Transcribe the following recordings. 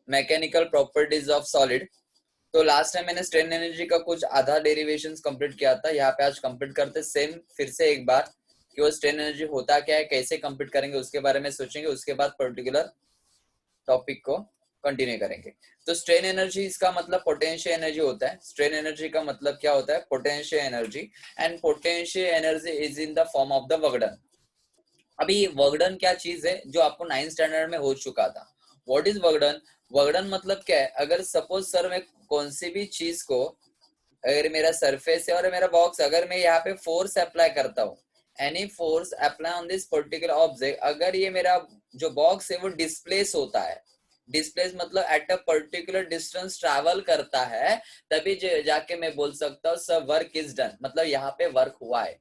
Mechanical properties of solid. तो last time मैंने strain energy का कुछ आधा डेरिवेशंस कंप्लीट किया था, यहाँ पे आज कंप्लीट करते सेम फिर से एक बार कि वो स्ट्रेन एनर्जी होता क्या है, कैसे कंप्लीट करेंगे, उसके बारे में सोचेंगे, उसके बाद पर्टिकुलर टॉपिक को कंटिन्यू करेंगे। तो स्ट्रेन एनर्जी इसका मतलब पोटेंशियल एनर्जी होता है। स्ट्रेन एनर्जी का मतलब क्या होता है, potential energy, and potential energy is in the form of the work done. अभी वर्क डन क्या चीज है जो आपको 9th स्टैंडर्ड में हो चुका था। What is work done? Work done मतलब क्या है, अगर सपोज सर मैं कौन सी भी चीज को, अगर मेरा सरफेस है और मेरा बॉक्स, अगर मैं यहाँ पे फोर्स अप्लाई करता हूँ, any force apply on this particular object, अगर ये मेरा जो बॉक्स है वो डिस्प्लेस होता है, डिस्प्लेस मतलब at a particular distance travel करता है, तभी जाके मैं बोल सकता हूँ सर वर्क इज डन, मतलब यहाँ पे वर्क हुआ है।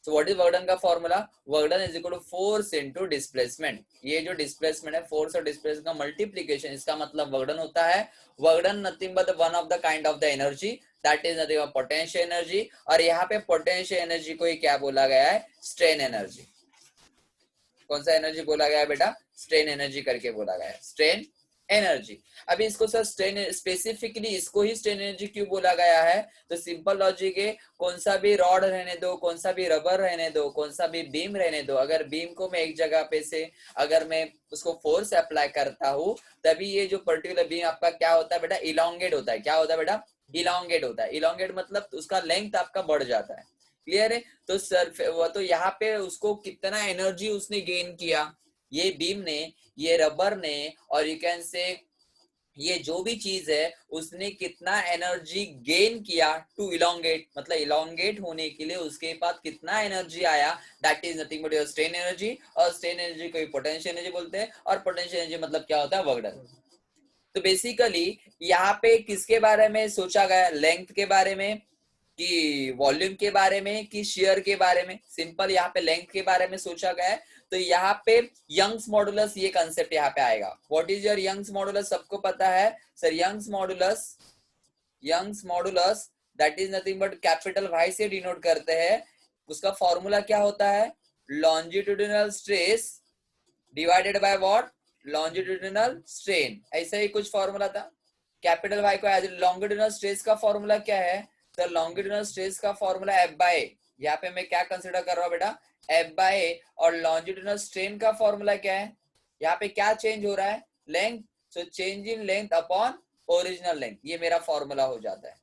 So what is work done का formula? Work done is equal to force into displacement. ये जो डिस्प्लेसमेंट है, फोर्स और डिस्प्लेसमेंट का मल्टीप्लीकेशन, इसका मतलब वर्क डन होता है। Work done nothing but one of the kind of the energy, that is nothing but potential energy. और यहाँ पे पोटेंशियल एनर्जी को ही क्या बोला गया है, स्ट्रेन एनर्जी। कौन सा एनर्जी बोला गया है बेटा, स्ट्रेन एनर्जी करके बोला गया है, स्ट्रेन एनर्जी। अभी इसको सर स्ट्रेन, स्पेसिफिकली इसको ही स्ट्रेन एनर्जी क्यों बोला गया है, तो सिंपल लॉजिक है, कौन सा भी रॉड रहने दो, कौन सा भी रबर रहने दो, कौन सा भी बीम रहने दो, अगर बीम को मैं एक जगह पे से अगर मैं उसको फोर्स अप्लाई करता हूँ, तभी ये जो पर्टिकुलर बीम आपका क्या होता है बेटा, इलोंगेट होता है। क्या होता है बेटा, इलोंगेट होता है। इलोंगेट मतलब उसका लेंथ आपका बढ़ जाता है। क्लियर है? तो सर वो तो यहाँ पे उसको कितना एनर्जी उसने गेन किया, ये बीम ने, ये रबर ने, और यू कैन से ये जो भी चीज है उसने कितना एनर्जी गेन किया टू इलोंगेट, मतलब इलोंगेट होने के लिए उसके पास कितना एनर्जी आया, that is nothing but your strain energy. और स्ट्रेन एनर्जी को पोटेंशियल एनर्जी बोलते हैं, और पोटेंशियल एनर्जी मतलब क्या होता है, वर्क डन। तो बेसिकली यहाँ पे किसके बारे में सोचा गया, लेंथ के बारे में कि वॉल्यूम के बारे में कि शेयर के बारे में? सिंपल यहाँ पे लेंथ के बारे में सोचा गया है। तो यहाँ पे यंग्स मॉडुलस, ये कंसेप्ट यहाँ पे आएगा। What is your Young's modulus, सबको पता है sir. Young's modulus, Young's modulus that is nothing but capital Y से डिनोट करते हैं। उसका फॉर्मूला क्या होता है, longitudinal stress divided by what, longitudinal strain, ऐसा ही कुछ फॉर्मूला था। कैपिटल वाई को एज लॉन्गिट्यूडिनल स्ट्रेस का फॉर्मूला क्या है, तो लॉन्गिट्यूडिनल स्ट्रेस का फॉर्मूला एफ बाय ए। यहाँ पे मैं क्या कंसिडर कर रहा हूँ बेटा, एफ बाय ए। और लॉन्जिट्यूडिनल स्ट्रेन का फॉर्मूला क्या है, यहाँ पे क्या चेंज हो रहा है, length, so change in length upon original length, ये मेरा फॉर्मूला हो जाता है।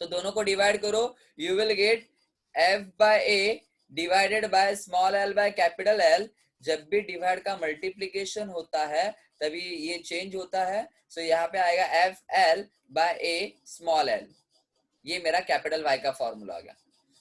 तो दोनों को डिवाइड करो, you will get F by A divided by small L by capital L. जब भी डिवाइड का मल्टीप्लीकेशन होता है तभी ये चेंज होता है। सो यहाँ पे आएगा F L by A small L, ये मेरा कैपिटल वाई का फॉर्मूला आ गया।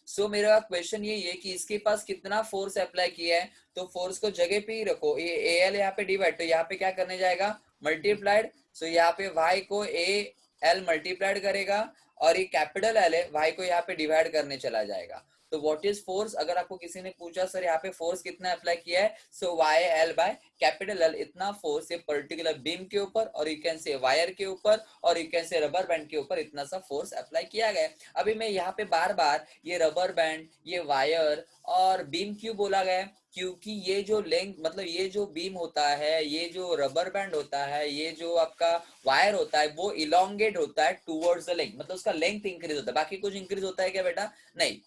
सो मेरा क्वेश्चन ये है कि इसके पास कितना फोर्स अप्लाई किया है, तो फोर्स को जगह पे ही रखो, ये ए एल यहाँ पे डिवाइड, तो यहाँ पे क्या करने जाएगा, मल्टीप्लाइड। सो यहाँ पे वाई को ए एल मल्टीप्लाइड करेगा, और ये कैपिटल एल है, वाई को यहाँ पे डिवाइड करने चला जाएगा। तो व्हाट इज फोर्स, अगर आपको किसी ने पूछा सर यहाँ पे फोर्स कितना अप्लाई किया है, so Y L by capital L, इतना फोर्स ये पर्टिकुलर बीम के ऊपर, और यू कैन से वायर के ऊपर, और यू कैन से रबर बैंड के ऊपर इतना सा फोर्स अप्लाई किया गया। अभी मैं यहाँ पे बार बार ये रबर बैंड, ये वायर और बीम क्यों बोला गया, क्योंकि ये जो लेंथ, मतलब ये जो बीम होता है, ये जो रबर बैंड होता है, ये जो आपका वायर होता है, वो इलोंगेट होता है टूवर्ड्स द लेंथ, मतलब उसका लेंथ इंक्रीज होता है। बाकी कुछ इंक्रीज होता है क्या बेटा, नहीं।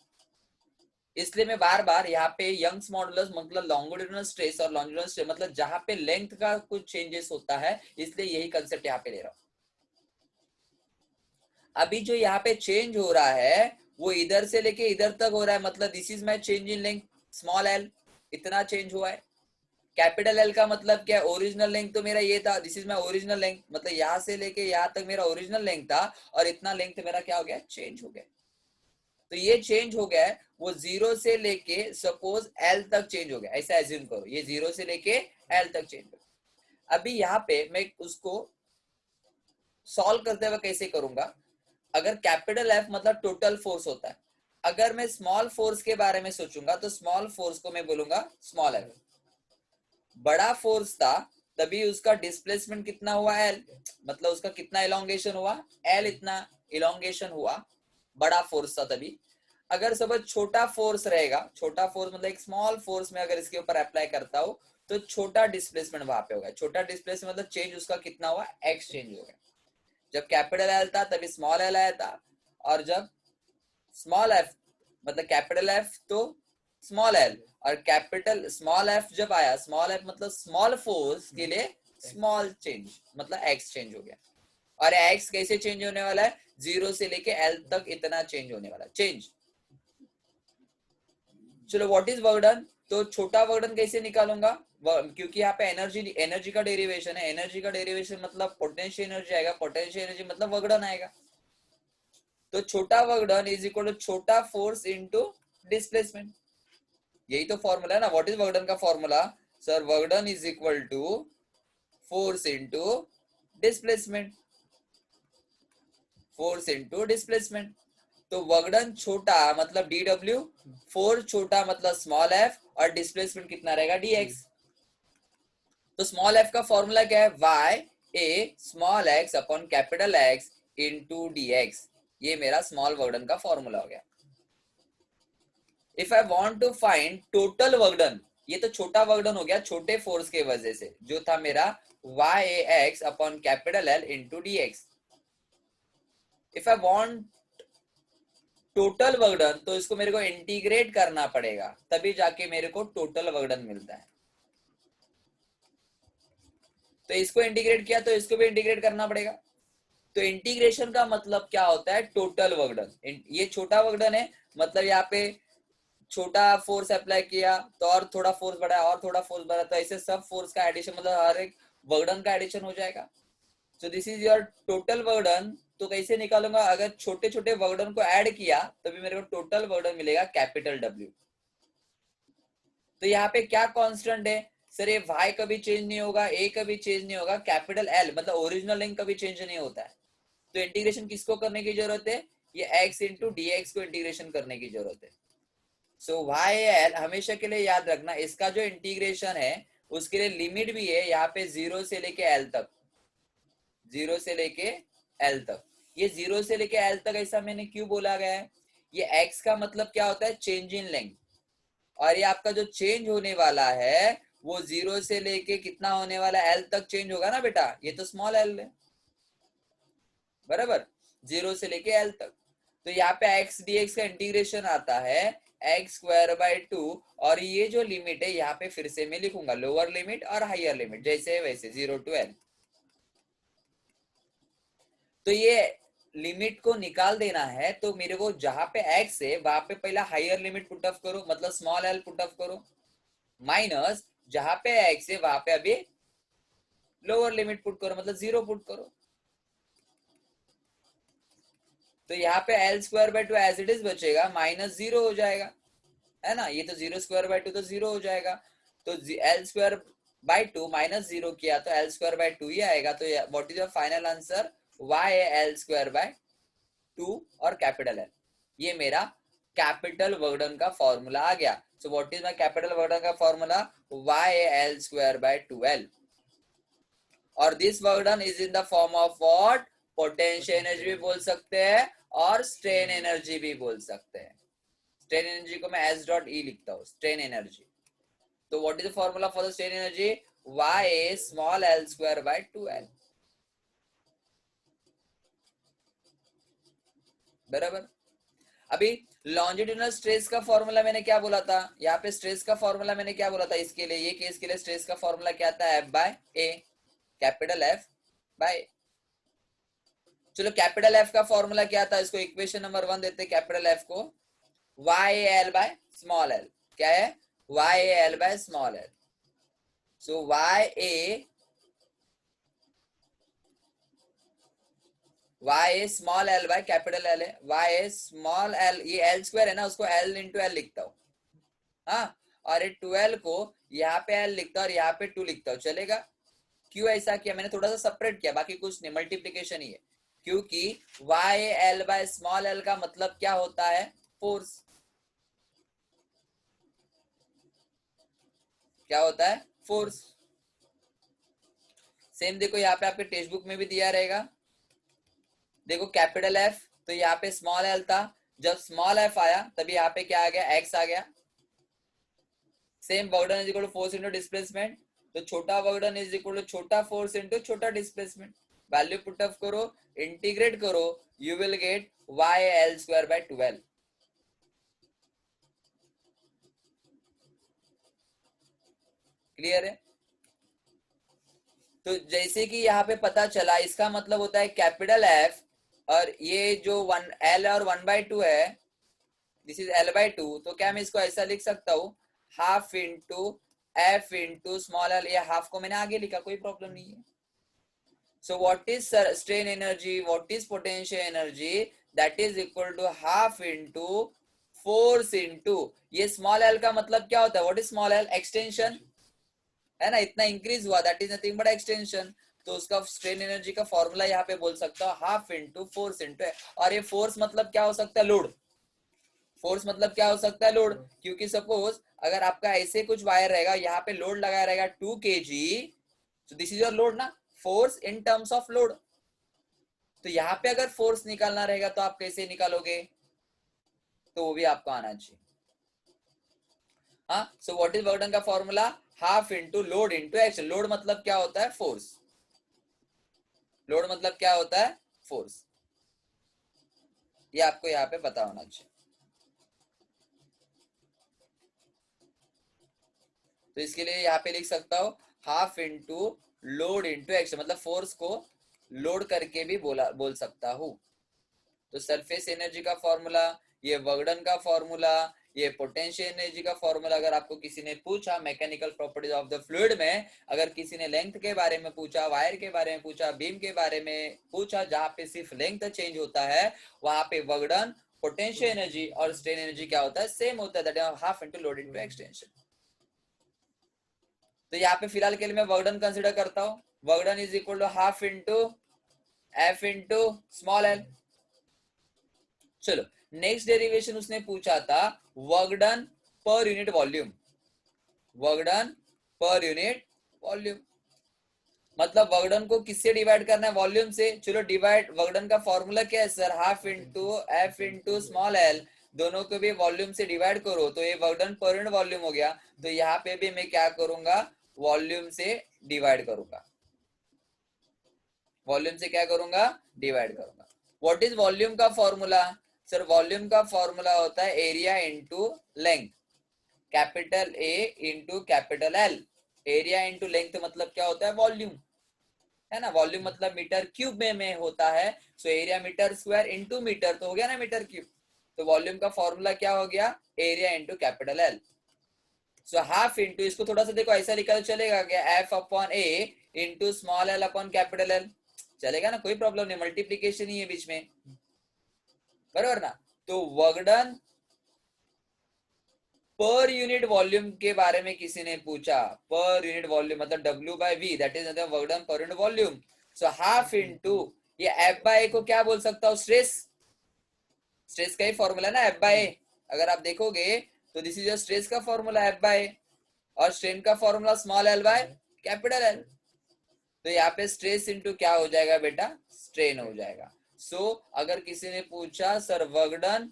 इसलिए मैं बार बार यहाँ पे यंग्स मॉडुलस मतलब लॉन्गिट्यूडिनल स्ट्रेस और लॉन्जिट्यूडिनल स्ट्रेस मतलब जहां पे लेंथ का कुछ चेंजेस होता है, इसलिए यही कंसेप्ट यहाँ पे ले रहा हूं। अभी जो यहाँ पे चेंज हो रहा है वो इधर से लेके इधर तक हो रहा है, मतलब this is my change in length, small L, इतना चेंज हुआ है। कैपिटल एल का मतलब क्या है, ओरिजिनल लेंथ तो मेरा ये था, this is my original length, मतलब यहाँ से लेके यहाँ तक मेरा ओरिजिनल लेंथ था, और इतना लेंथ मेरा क्या हो गया, चेंज हो गया। तो ये चेंज हो गया है, वो जीरो से लेके सपोज एल तक चेंज हो गया, ऐसा एज्यूम करो, ये जीरो से लेके एल तक चेंज हो गया। अभी यहाँ पे मैं उसको सॉल्व करते हुए कैसे करूंगा, अगर कैपिटल एफ मतलब टोटल फोर्स होता है, अगर मैं स्मॉल फोर्स के बारे में सोचूंगा तो स्मॉल फोर्स को मैं बोलूंगा स्मॉल एफ। बड़ा फोर्स था तभी उसका डिस्प्लेसमेंट कितना हुआ, एल, मतलब उसका कितना इलोंगेशन हुआ, एल इतना इलोंगेशन हुआ, बड़ा फोर्स था तभी। अगर सपोज छोटा फोर्स रहेगा, छोटा फोर्स मतलब एक स्मॉल फोर्स में अगर इसके ऊपर अप्लाई करता हूं तो छोटा डिस्प्लेसमेंट वहां पे होगा। छोटा डिस्प्लेसमेंट मतलब चेंज उसका कितना हुआ, एक्स चेंज हो गया। जब कैपिटल एल था तभी स्मॉल एल आया था, और जब स्मॉल एफ मतलब कैपिटल एफ तो स्मॉल एल, और कैपिटल स्मॉल एफ जब आया, स्मॉल एफ मतलब स्मॉल फोर्स के लिए स्मॉल चेंज मतलब एक्स चेंज हो गया। और एक्स कैसे चेंज होने वाला है, 0 से लेके एल तक इतना चेंज होने वाला चेंज। चलो व्हाट इज वर्क डन, तो छोटा वर्क डन कैसे निकालूंगा, क्योंकि यहाँ पे एनर्जी का डेरिवेशन है, एनर्जी का डेरिवेशन मतलब पोटेंशियल एनर्जी आएगा, पोटेंशियल एनर्जी मतलब वर्क डन आएगा। तो छोटा work done is equal to छोटा फोर्स इनटू डिस्प्लेसमेंट, यही तो फॉर्मूला है ना। व्हाट इज वर्क डन का formula, sir work done is equal to force into displacement, force into displacement. तो वर्क डन छोटा मतलब dw, फोर्स छोटा मतलब स्मॉल f, और डिस्प्लेसमेंट कितना रहेगा dx। तो स्मॉल f का फॉर्मूला क्या है, y a small x upon capital X into dx, ये मेरा स्मॉल वर्क डन का फॉर्मूला हो गया। If I want to find total work done, ये तो छोटा वर्क डन हो गया छोटे फोर्स के वजह से, जो था मेरा y upon capital L into dx। If I want total work done, तो इसको मेरे को इंटीग्रेट करना पड़ेगा, तभी जाके मेरे को टोटल वर्क डन मिलता है। तो इसको इंटीग्रेट किया तो इसको भी इंटीग्रेट करना पड़ेगा। तो इंटीग्रेशन का मतलब क्या होता है, टोटल वर्क डन। ये छोटा वर्क डन है, मतलब यहाँ पे छोटा फोर्स अप्लाई किया तो और थोड़ा फोर्स बढ़ा, और थोड़ा फोर्स बढ़ा, तो ऐसे सब फोर्स का एडिशन मतलब हर एक वर्क डन का एडिशन हो जाएगा। So this is your total work done. तो कैसे निकालूंगा, अगर छोटे छोटे वर्क डन को ऐड किया तभी मेरे को टोटल वर्क डन मिलेगा कैपिटल W। तो यहाँ पे क्या कांस्टेंट है, सर ये y कभी चेंज नहीं होगा, a कभी चेंज नहीं होगा, कैपिटल L मतलब ओरिजिनल लिंक कभी चेंज नहीं होता है। तो इंटीग्रेशन किसको करने की जरूरत है, ये x इंटू dx को इंटीग्रेशन करने की जरूरत है। सो y l हमेशा के लिए याद रखना, इसका जो इंटीग्रेशन है उसके लिए लिमिट भी है यहाँ पे 0 से लेके l तक, 0 से लेके l तक। ये 0 से लेके l तक ऐसा मैंने क्यों बोला गया है, ये x का मतलब क्या होता है, चेंज इन लेंथ, और ये आपका जो चेंज होने वाला है वो 0 से लेके कितना होने वाला है, L तक चेंज होगा ना बेटा, ये तो स्मॉल l है बराबर, 0 से लेके L तक। तो यहाँ पे x dx का इंटीग्रेशन आता है x स्क्वायर बाय 2, और ये जो लिमिट है यहाँ पे फिर से मैं लिखूंगा लोअर लिमिट और हायर लिमिट जैसे है वैसे 0 to L। तो ये लिमिट को निकाल देना है, तो मेरे को जहां पे x है वहां पे पहला हायर लिमिट पुट ऑफ करो मतलब स्मॉल l पुट ऑफ करो, माइनस जहां पे x है वहां पे अभी लोअर लिमिट पुट करो मतलब 0 पुट करो। तो यहाँ पे L square by 2 as it is बचेगा, माइनस 0 हो जाएगा, है ना, ये तो 0 स्क्वायर बाय 2 तो 0 हो जाएगा। तो एल स्क्वायर बाय 2 माइनस 0 किया तो एल स्क्वायर बाय 2 ही आएगा। तो what is your final answer, Y L square by 2 और कैपिटल एल, ये मेरा कैपिटल वर्क डन का फॉर्मूला आ गया। So what is my capital work done का formula, Y L square by 2l, और this work done is in the form of what, potential energy भी बोल सकते हैं और स्ट्रेन एनर्जी भी बोल सकते हैं। स्ट्रेन एनर्जी को मैं एस डॉट ई लिखता हूँ, स्ट्रेन एनर्जी। तो what is the formula for the strain energy, Y A small L square by 2l, बराबर। अभी लॉन्जिट्यूडिनल स्ट्रेस का फॉर्मूला मैंने क्या बोला था, यहाँ पे स्ट्रेस का फॉर्मूला मैंने क्या बोला था, इसके लिए ये केस के लिए स्ट्रेस का फॉर्मूला क्या था, F by A, capital F by. चलो कैपिटल एफ का फॉर्मूला क्या था, इसको इक्वेशन नंबर 1 देते, कैपिटल एफ को Y L by small L, क्या है, Y L by small L. So Y small L by capital L है, वाई स्मॉल एल, ये एल स्क्वायर है ना, उसको एल इंटू एल लिखता हूं, हाँ, और ये 12 को यहाँ पे एल लिखता हूं और यहाँ पे 2 लिखता हूं, चलेगा। क्यों ऐसा किया मैंने, थोड़ा सा सेपरेट किया, बाकी कुछ नहीं, मल्टीप्लीकेशन ही है, क्योंकि Y L by small L का मतलब क्या होता है, फोर्स, क्या होता है, फोर्स। सेम देखो यहाँ पे आपके टेक्स्ट बुक में भी दिया रहेगा, देखो कैपिटल एफ, तो यहाँ पे स्मॉल एल था, जब स्मॉल एफ आया तभी यहाँ पे क्या आ गया, एक्स आ गया, same work done is equal to force into displacement, तो छोटा work done is equal to छोटा फोर्स इनटू छोटा डिस्प्लेसमेंट, वैल्यू पुट अप करो, इंटीग्रेट करो, you will get YL² by 12। Clear है? तो जैसे कि यहाँ पे पता चला, इसका मतलब होता है कैपिटल F, और ये जो 1L और 1/2 है, दिस इज L/2, तो क्या मैं इसको ऐसा लिख सकता हूँ, half into F into small l, ये हाफ को मैंने आगे लिखा, कोई प्रॉब्लम नहीं है। So what is strain energy, what is potential energy, that is equal to half into force into, ये स्मॉल l का मतलब क्या होता है, what is small l, extension है ना, इतना इंक्रीज हुआ, that is nothing but extension. तो उसका स्ट्रेन एनर्जी का फॉर्मूला यहाँ पे बोल सकता हूँ हाफ इंटू फोर्स इंटू, और ये फोर्स मतलब क्या हो सकता है, लोड। फोर्स मतलब क्या हो सकता है, लोड, क्योंकि सपोज अगर आपका ऐसे कुछ वायर रहेगा, यहाँ पे लोड लगाया रहेगा 2 kg, तो दिस इज योर लोड ना, force in terms of load. तो यहाँ पे अगर फोर्स निकालना रहेगा तो आप कैसे निकालोगे, तो वो भी आपको आना चाहिए। हाँ, so what is work done का formula, half into load into action. Load मतलब क्या होता है, फोर्स, लोड मतलब क्या होता है, फोर्स। ये आपको यहाँ पे पता होना चाहिए। तो इसके लिए यहाँ पे लिख सकता हूँ half into load into action, मतलब फोर्स को लोड करके भी बोल सकता हूँ। तो सरफेस एनर्जी का फॉर्मूला, ये वर्क डन का फॉर्मूला, ये पोटेंशियल एनर्जी का फॉर्मूला। अगर आपको किसी ने पूछा mechanical properties of the fluid में, अगर किसी ने लेंथ के बारे में पूछा, वायर के बारे में पूछा, बीम के बारे में पूछा, जहां पे सिर्फ लेंथ चेंज होता है, वहां पे वर्क डन, पोटेंशियल एनर्जी और स्ट्रेन एनर्जी क्या होता है, सेम होता है, that is half into load into extension. तो यहाँ पे फिलहाल के लिए मैं वर्क डन कंसिडर करता हूँ, work done is equal to half into F into small l। चलो नेक्स्ट डेरिवेशन उसने पूछा था वर्क डन पर यूनिट वॉल्यूम, वर्क डन पर यूनिट वॉल्यूम, मतलब वर्क डन को किससे डिवाइड करना है, वॉल्यूम से। चलो डिवाइड, वर्क डन का फॉर्मूला क्या है sir, half into F into small l, दोनों को भी वॉल्यूम से डिवाइड करो, तो ये वर्क डन पर यूनिट वॉल्यूम हो गया। तो यहाँ पे भी मैं क्या करूंगा, वॉल्यूम से डिवाइड करूंगा, वॉल्यूम से क्या करूंगा, डिवाइड करूंगा। व्हाट इज वॉल्यूम का फॉर्मूला, सर वॉल्यूम का फॉर्मूला होता है area into length, capital A into capital L. Area into length मतलब क्या होता है, वॉल्यूम, है ना, वॉल्यूम मतलब मीटर क्यूब में होता है। So area meter square into meter, तो हो गया ना मीटर क्यूब। तो वॉल्यूम का फॉर्मूला क्या हो गया, area into capital L. So half into, इसको थोड़ा सा देखो ऐसा लिखा तो चलेगा क्या, F upon A into small L upon capital L, चलेगा ना, कोई प्रॉब्लम नहीं, मल्टीप्लीकेशन ही है बीच में, बराबर ना। तो वर्क डन पर यूनिट वॉल्यूम के बारे में किसी ने पूछा, पर यूनिट वॉल्यूम मतलब W/V, that is work done पर यूनिट वॉल्यूम। सो हाफ इंटू, ये F/A को क्या बोल सकता हूँ, स्ट्रेस, स्ट्रेस का ही फॉर्मूला ना F/A। अगर आप देखोगे तो दिस इज योर स्ट्रेस का फॉर्मूला F/A, और स्ट्रेन का formula small l by capital L। तो यहाँ पे स्ट्रेस इंटू क्या हो जाएगा बेटा, स्ट्रेन हो जाएगा। सो अगर किसी ने पूछा सर वर्क डन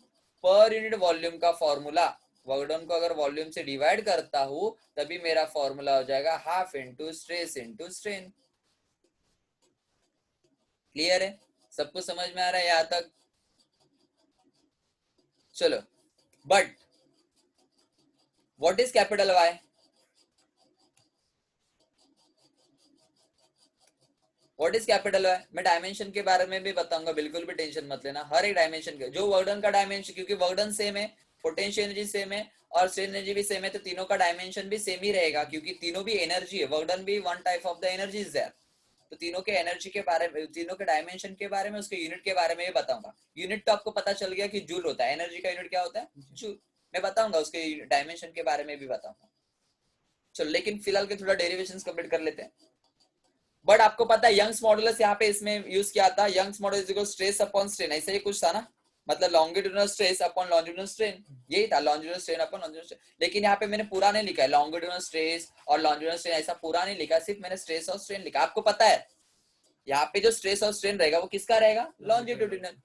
पर यूनिट वॉल्यूम का फॉर्मूला, वर्क डन को अगर वॉल्यूम से डिवाइड करता हूं तभी मेरा फॉर्मूला हो जाएगा half into stress into strain. Clear है, सबको समझ में आ रहा है यहां तक? चलो, but what is capital Y, what is capital Y, मैं डायमेंशन के बारे में भी बताऊंगा, बिल्कुल भी टेंशन मत लेना, हर एक डायमेंशन के जो वर्क डन का डायमेंशन, क्योंकि वर्क डन सेम है, पोटेंशियल एनर्जी सेम है और स्ट्रेन एनर्जी भी सेम है, तो तीनों का डायमेंशन भी सेम ही रहेगा, क्योंकि तीनों भी एनर्जी है, वर्क डन भी one type of the energy is there. तो तीनों के एनर्जी के बारे में, तीनों के डायमेंशन के बारे में, उसके यूनिट के बारे में भी बताऊंगा। यूनिट तो आपको पता चल गया कि जूल होता है, एनर्जी का यूनिट क्या होता है, जूल। मैं बताऊंगा उसके डायमेंशन के बारे में भी बताऊंगा। चलो लेकिन फिलहाल के थोड़ा डेरिवेशंस कंप्लीट कर लेते हैं। बट आपको पता है यंग्स मॉडुलस यहाँ पे इसमें यूज किया था, Young's modulus equal stress upon strain, ऐसा ही कुछ था ना, मतलब longitudinal stress upon longitudinal strain, यही था, longitudinal strain upon longitudinal strain. लेकिन यहाँ पे मैंने पूरा नहीं लिखा है लॉन्गिट्यूडिनल स्ट्रेस और लॉन्जिट्यूडिनल स्ट्रेन, ऐसा पूरा नहीं लिखा, सिर्फ मैंने स्ट्रेस और स्ट्रेन लिखा। आपको पता है यहाँ पे जो स्ट्रेस और स्ट्रेन रहेगा वो किसका रहेगा, लॉन्जिट्यूडिनल।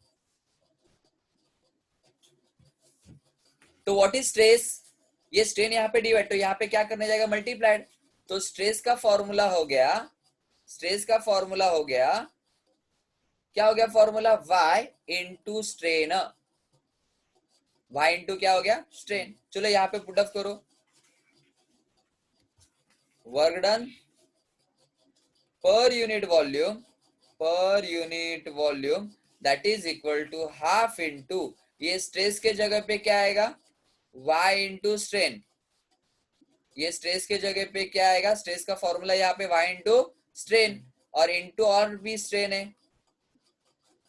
तो व्हाट इज स्ट्रेस, ये स्ट्रेन यहाँ पे डिवाइड, तो यहाँ पे क्या करने जाएगा, मल्टीप्लाइड। तो स्ट्रेस का फॉर्मूला हो गया, स्ट्रेस का फॉर्मूला हो गया, क्या हो गया formula, y into strain, y into क्या हो गया, स्ट्रेन। चलो यहाँ पे पुट अप करो, वर्क डन पर unit volume, per unit volume that is equal to half into, ये स्ट्रेस के जगह पे क्या आएगा, y इंटू स्ट्रेन, ये स्ट्रेस के जगह पे क्या आएगा, स्ट्रेस का फॉर्मूला यहाँ पे y इंटू स्ट्रेन, और इंटू और भी स्ट्रेन है,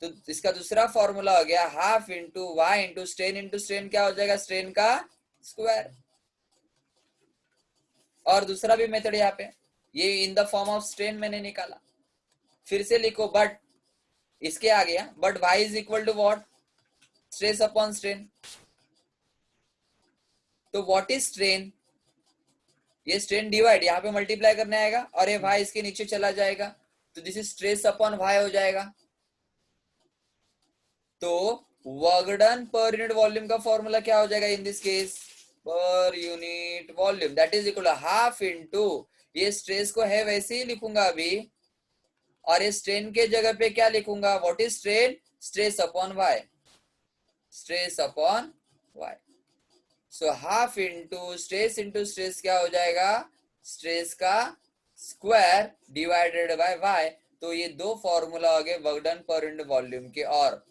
तो इसका दूसरा फॉर्मूला हो गया half into Y into strain क्या हो जाएगा, स्ट्रेन का स्क्वायर। और दूसरा भी मेथड यहाँ पे, ये in the form of strain मैंने निकाला, फिर से लिखो, बट इसके आ गया, but y is equal to what, stress upon strain. तो व्हाट इज स्ट्रेन, ये स्ट्रेन डिवाइड, यहाँ पे मल्टीप्लाई करने आएगा, और ये y इसके नीचे चला जाएगा, तो this is stress upon y हो जाएगा। तो वर्क डन पर यूनिट वॉल्यूम का फॉर्मूला क्या हो जाएगा इन दिस केस, पर unit volume that is equal half into, ये स्ट्रेस को है वैसे ही लिखूंगा अभी, और ये स्ट्रेन के जगह पे क्या लिखूंगा, what is strain, stress upon Y, stress upon Y. So half into stress क्या हो जाएगा, स्ट्रेस का स्क्वायर डिवाइडेड बाय वाई। तो ये दो फॉर्मूला हो गए वर्क डन पर यूनिट वॉल्यूम के। और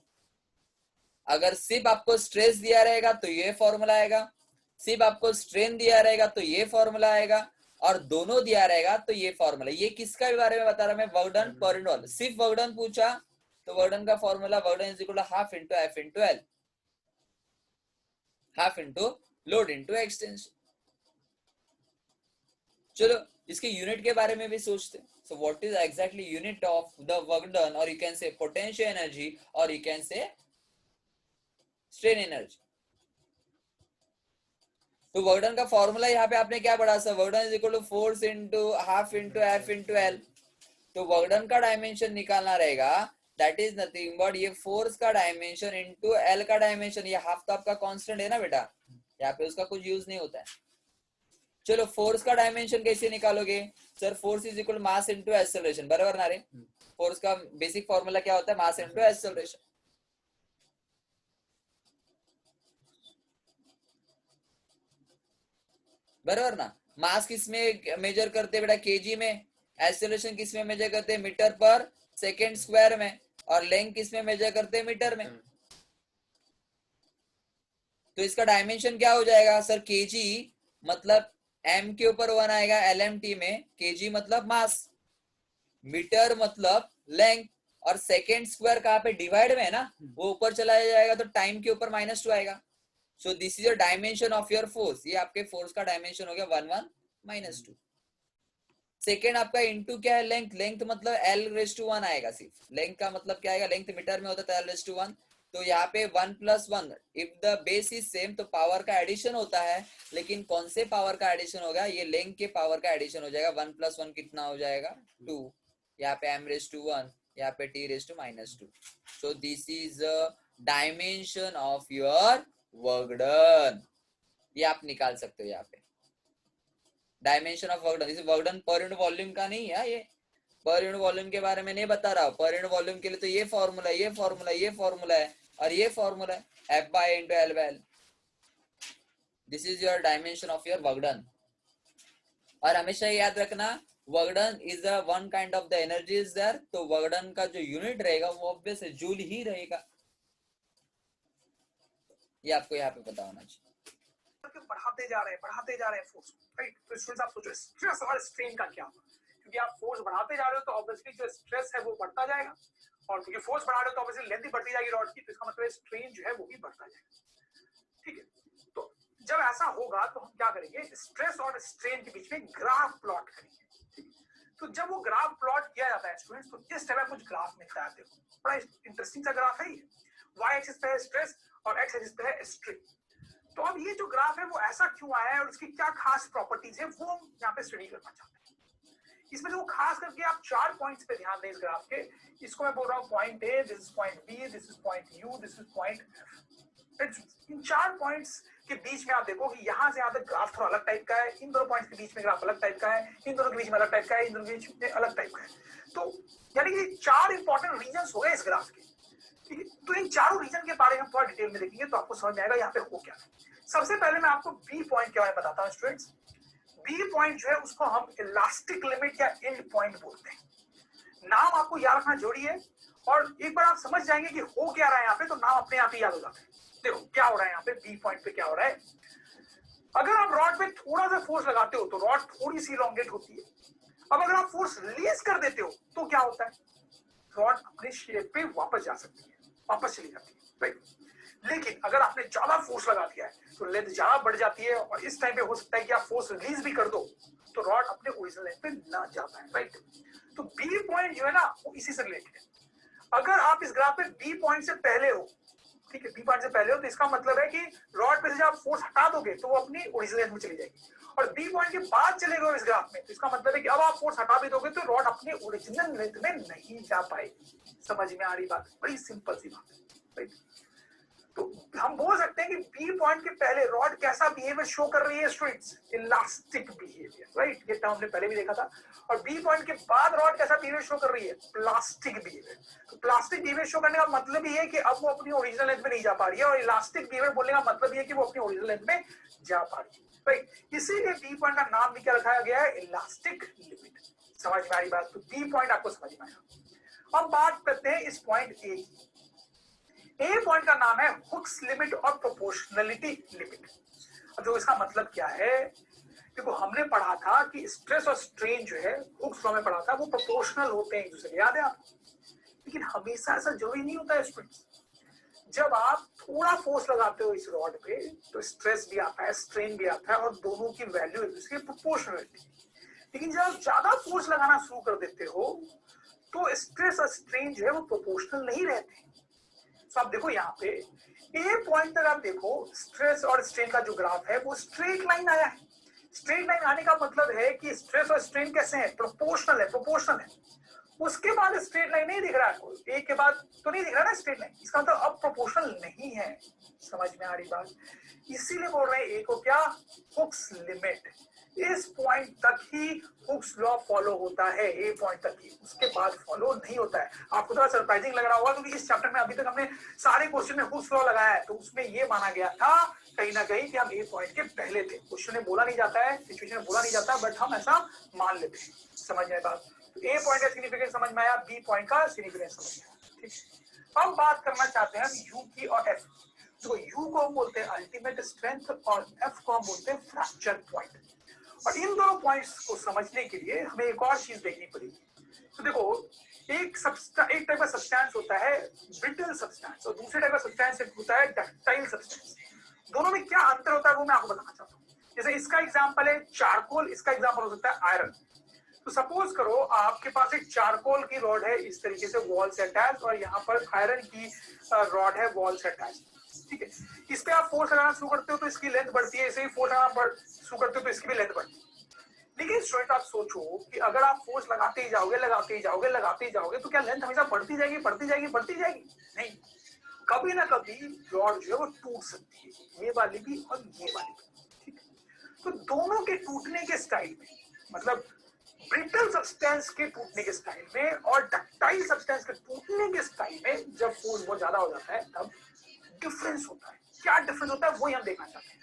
अगर सिर्फ आपको स्ट्रेस दिया रहेगा तो ये फॉर्मूला आएगा, सिर्फ आपको स्ट्रेन दिया रहेगा तो ये फॉर्मूला आएगा, और दोनों दिया रहेगा तो ये फॉर्मूला। ये किसका बारे में बता रहा मैं, वर्क डन पर यूनिट वॉल्यूम। सिर्फ वर्क डन पूछा तो वर्क डन का formula work done is equal to half into F into L, half into load into extension. चलो इसके यूनिट के बारे में भी सोचते हैं। So what is exactly unit of the work done, और you can say potential energy, और you can say strain energy. तो वर्क डन का फॉर्मूला यहाँ पे आपने क्या पढ़ा, sir work done is equal to force into half into F into L. तो वर्क डन का डायमेंशन निकालना रहेगा, दैट इज नथिंग बट ये फोर्स का डायमेंशन इंटू एल का डायमेंशन। ये हाफ तो आपका कांस्टेंट है ना बेटा, यहाँ पे उसका कुछ यूज नहीं होता है। चलो फोर्स का डायमेंशन कैसे निकालोगे, sir force is equal mass into acceleration, बराबर ना रे। फोर्स का बेसिक फॉर्मूला क्या होता है, मास इंटू एक्सेलरेशन, बराबर ना। मास किस में मेजर करते हैं बेटा, केजी में। एक्सेलरेशन किस में मेजर करते हैं, मीटर पर सेकेंड स्क्वायर में। और लेंथ किस में मेजर करते हैं, मीटर में। तो इसका डायमेंशन क्या हो जाएगा सर, केजी मतलब एम के ऊपर 1 आएगा एलएमटी में, केजी मतलब मास, मीटर मतलब लेंथ, और सेकेंड स्क्वायर कहाँ पे, डिवाइड में है ना, वो ऊपर चला जाएगा तो टाइम के ऊपर -2 आएगा। So this is your dimension of your force, ये आपके फोर्स का डायमेंशन हो गया 1 -2। सेकेंड आपका इनटू क्या है, लेंथ, लेंथ मतलब l⁻1 आएगा। सिर्फ लेंथ का मतलब क्या आएगा, लेंथ मीटर में होता है l⁻1। तो यहाँ पे 1 + 1, if the base is same तो पावर का एडिशन होता है, लेकिन कौन से पावर का एडिशन होगा, ये लेंथ के पावर का एडिशन हो जाएगा। 1 + 1 कितना हो जाएगा, 2। यहाँ पे m⁻1, यहाँ पे t⁻²। So this is dimension of your work done, ये आप निकाल सकते हो यहाँ पे। डायमेंशन ऑफ वर्क डन, इस वर्क डन पर यूनिट वॉल्यूम का नहीं है, ये पर यूनिट वॉल्यूम के बारे में नहीं बता रहा। पर यूनिट वॉल्यूम के लिए तो ये फॉर्मूला, ये फॉर्मूला, ये फॉर्मूला है, और ये फॉर्मूला है F/L/L। This is your dimension of your work done. और हमेशा याद रखना, work done is a one kind of the energy is there, तो वर्क डन का जो यूनिट रहेगा वो ऑब्वियस है जूल ही रहेगा, ये आपको यहाँ पे पता होना चाहिए। बढ़ाते जा रहे हैं फोर्स, राइट। तो स्टूडेंट्स आप सोचो स्ट्रेस और स्ट्रेन का क्या होगा, क्योंकि आप फोर्स बढ़ाते जा रहे हो तो ऑब्वियसली जो स्ट्रेस है वो बढ़ता जाएगा, और क्योंकि फोर्स बढ़ा रहे हो तो ऑब्वियसली लेंथ भी बढ़ती जाएगी रॉड की, तो इसका मतलब स्ट्रेन जो है वो भी बढ़ता जाएगा, ठीक है। तो जब ऐसा होगा तो हम क्या करेंगे, स्ट्रेस और स्ट्रेन के बीच में ग्राफ प्लॉट करेंगे। तो जब वो ग्राफ प्लॉट किया जाता है स्टूडेंट्स, तो इस तरह कुछ ग्राफ मिलता है। देखो बड़ा इंटरेस्टिंग सा ग्राफ है ये, वाई एक्सिस पे है स्ट्रेस और एक्स एक्सिस पे है स्ट्रेन। तो अब ये जो ग्राफ है वो ऐसा क्यों आया है और उसकी क्या खास प्रॉपर्टीज है वो हम यहाँ पे स्टडी करना चाहते हैं। इसमें जो खास करके आप 4 पॉइंट्स पे ध्यान दें इस ग्राफ के। इसको मैं बोल रहा हूँ point A, this is point B, this is point U, this is point F. इन 4 पॉइंट्स के बीच में आप देखो कि यहाँ से यहाँ तक ग्राफ थोड़ा अलग टाइप का है, इन दोनों पॉइंट्स के बीच में ग्राफ अलग टाइप का है, इन दोनों के बीच में अलग टाइप का है, इन दोनों के बीच में अलग टाइप का है। तो यानी कि 4 इंपॉर्टेंट रीजन हो गए इस ग्राफ के, ठीक है। तो इन चारों रीजन के बारे में हम थोड़ा डिटेल में देखेंगे तो आपको समझ में आएगा यहाँ पे हो क्या है। सबसे पहले मैं आपको बी पॉइंट के बारे में बताता हूँ स्टूडेंट्स। बी पॉइंट जो है उसको हम इलास्टिक लिमिट या एंड पॉइंट बोलते हैं। नाम आपको याद रखना जरूरी है, और एक बार आप समझ जाएंगे कि हो क्या रहा है यहाँ पे तो नाम अपने आप ही याद हो जाता है। देखो क्या हो रहा है यहाँ पे बी पॉइंट पे, क्या हो रहा है। अगर आप रॉड पे थोड़ा सा फोर्स लगाते हो तो रॉड थोड़ी सी इलॉन्गेट होती है। अब अगर आप फोर्स रिलीज कर देते हो तो क्या होता है, रॉड अपने शेप पे वापस जा सकती है, वापस चली जाती है, राइट। लेकिन अगर आपने ज्यादा फोर्स लगा दिया है तो लेंथ ज्यादा बढ़ जाती है, और इस टाइम पे हो सकता है कि आप फोर्स रिलीज भी कर दो तो रॉड अपने ओरिजिनल लेंथ पे ना जा पाए, राइट। तो बी पॉइंट जो है ना वो इसी से रिलेटेड है। अगर आप इस ग्राफ पे बी पॉइंट से पहले हो, ठीक है, बी पॉइंट से पहले हो तो इसका मतलब है कि रॉड पे से जब आप फोर्स हटा दोगे तो वो अपनी ओरिजिनल लेंथ में चली जाएगी, और बी पॉइंट के बाद चले गए इस ग्राफ में तो इसका मतलब है कि अब आप फोर्स हटा भी दोगे तो रॉड अपने ओरिजिनल लेंथ में नहीं जा पाएगी। समझ में आ रही बात, बड़ी सिंपल सी बात है, राइट। तो हम बोल सकते हैं कि बी पॉइंट के पहले रॉड कैसा बिहेवियर शो कर रही है स्टूडेंट्स, इलास्टिक बिहेवियर, राइट। ये टर्म हमने पहले भी देखा था। और बी पॉइंट के बाद रॉड कैसा बिहेवियर शो कर रही है, प्लास्टिक बिहेवियर। तो प्लास्टिक बिहेवियर शो करने का मतलब ये है कि अब वो अपनी ओरिजिनल लेंथ में नहीं जा पा रही है, और इलास्टिक बिहेवियर बोलने का मतलब ये है कि वो अपनी ओरिजिनल लेंथ में जा पा रही है, राइट। इसीलिए बी पॉइंट का नाम भी क्या रखा गया है, इलास्टिक लिमिट। समझ में आ रही बात, तो बी पॉइंट आपको समझ में आया। अब बात करते हैं इस पॉइंट ए की। ए पॉइंट का नाम है हुक्स लिमिट और प्रोपोर्शनलिटी लिमिट। अब जो इसका मतलब क्या है, देखो हमने पढ़ा था कि स्ट्रेस और स्ट्रेन जो है हुक्स लॉ में पढ़ा था वो प्रोपोर्शनल होते हैं एक दूसरे, याद है आपको। लेकिन हमेशा ऐसा जरूरी नहीं होता है स्टूडेंट्स। जब आप थोड़ा फोर्स लगाते हो इस रॉड पे तो स्ट्रेस भी आता है, स्ट्रेन भी आता है, और दोनों की वैल्यू एक दूसरे के प्रोपोर्शनल रहती है। लेकिन जब आप ज्यादा फोर्स लगाना शुरू कर देते हो तो स्ट्रेस और स्ट्रेन जो है वो प्रोपोर्शनल नहीं रहते। तो आप देखो यहाँ पे ए पॉइंट तक आप देखो स्ट्रेस और स्ट्रेन का जो ग्राफ है वो स्ट्रेट लाइन आया है। स्ट्रेट लाइन आने का मतलब है कि स्ट्रेस और स्ट्रेन कैसे हैं, प्रोपोर्शनल है, प्रोपोर्शनल है। उसके बाद स्ट्रेट लाइन नहीं दिख रहा है, एक के बाद तो नहीं दिख रहा ना स्ट्रेट लाइन, इसका मतलब अब प्रोपोर्शनल नहीं है। समझ में आ रही बात, इसीलिए बोल रहे हैं ए को क्या, हुक्स लिमिट। इस पॉइंट तक ही हुक्स लॉ फॉलो होता है, ए पॉइंट तक ही, उसके बाद फॉलो नहीं होता है। आपको थोड़ा सरप्राइजिंग लग रहा होगा क्योंकि इस चैप्टर में अभी तक हमने सारे क्वेश्चन में हुक्स लॉ लगाया है, तो उसमें ये माना गया था कहीं ना कहीं कि हम ए पॉइंट के पहले थे। क्वेश्चन में बोला नहीं जाता है, सिचुएशन में बोला नहीं जाता, बट हम ऐसा मान लेते हैं। समझ में बात, ए पॉइंट का सिग्निफिकेंस समझ में आया, बी पॉइंट का सिग्निफिकेंस समझ में आया, ठीक। अब बात करना चाहते हैं हम यू की और एफ। तो यू को हम बोलते हैं अल्टीमेट स्ट्रेंथ और एफ को हम बोलते हैं फ्रैक्चर पॉइंट। और इन दोनों पॉइंट्स को समझने के लिए हमें एक और चीज देखनी पड़ेगी। तो देखो एक टाइप का सब्सटेंस होता है ब्रिटल सब्सटेंस, और दूसरे टाइप का सब्सटेंस होता है डक्टाइल सब्सटेंस। दोनों में क्या अंतर होता है वो मैं आपको बताना चाहता हूँ। जैसे इसका एग्जांपल है चारकोल, इसका एग्जांपल हो सकता है आयरन। तो सपोज करो आपके पास एक चारकोल की रॉड है इस तरीके से वॉल से अटैच, और यहाँ पर आयरन की रॉड है वॉल से अटैच, ठीक है। इस पे आप फोर्स लगाना शुरू करते हो तो इसकी लेंथ बढ़ती है, इसे ही फोर्स लगाना शुरू करते हो तो इसकी भी लेंथ बढ़ती है। लेकिन स्टूडेंट आप सोचो कि अगर आप फोर्स लगाते ही जाओगे, लगाते ही जाओगे, लगाते ही जाओगे, तो क्या लेंथ हमेशा बढ़ती जाएगी, बढ़ती जाएगी, बढ़ती जाएगी? नहीं, कभी ना कभी रॉड जो है वो टूट सकती है, ये वाली भी और ये वाली भी, ठीक है। तो दोनों के टूटने के स्टाइल में, मतलब ब्रिटल सब्सटेंस के टूटने के स्टाइल में और डक्टाइल सब्सटेंस के टूटने के स्टाइल में जब फोर्स बहुत ज्यादा हो जाता है तब डिफरेंस होता है। क्या डिफरेंस होता है वही हम देखना चाहते हैं।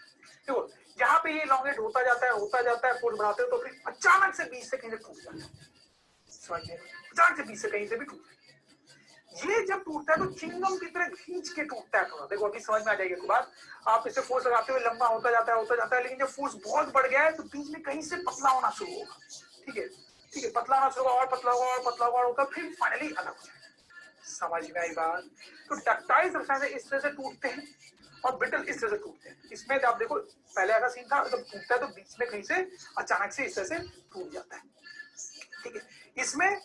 देखो जहां पे ये लॉन्गेट होता जाता है, फोर्स बढ़ाते हो तो फिर अचानक से बीच से कहीं से टूट जाता है। समझिए, अचानक से बीच से कहीं से भी टूट, ये जब टूटता है तो चिंगम की तरह खींच के टूटता है थोड़ा। देखो अभी समझ में आ जाएगी बात। आप इसे फोर्स लगाते हुए लंबा होता जाता है, लेकिन जब फोर्स बहुत बढ़ गया है तो बीच में कहीं से पतला होना शुरू होगा, ठीक है, ठीक है, पतला होना शुरू होगा और पतला होगा और पतला होगा, फिर फाइनली अलग हो जाएगा। समझ में आई बात। तो डक्टाइल सब्सटेंस इस तरह से टूटते हैं और ब्रिटल इस तरह से टूटते हैं। इसमें आप देखो पहले ऐसा सीन था, जब टूटता है तो बीच में कहीं से अचानक से इस तरह से टूट जाता है, ठीक है। इसमें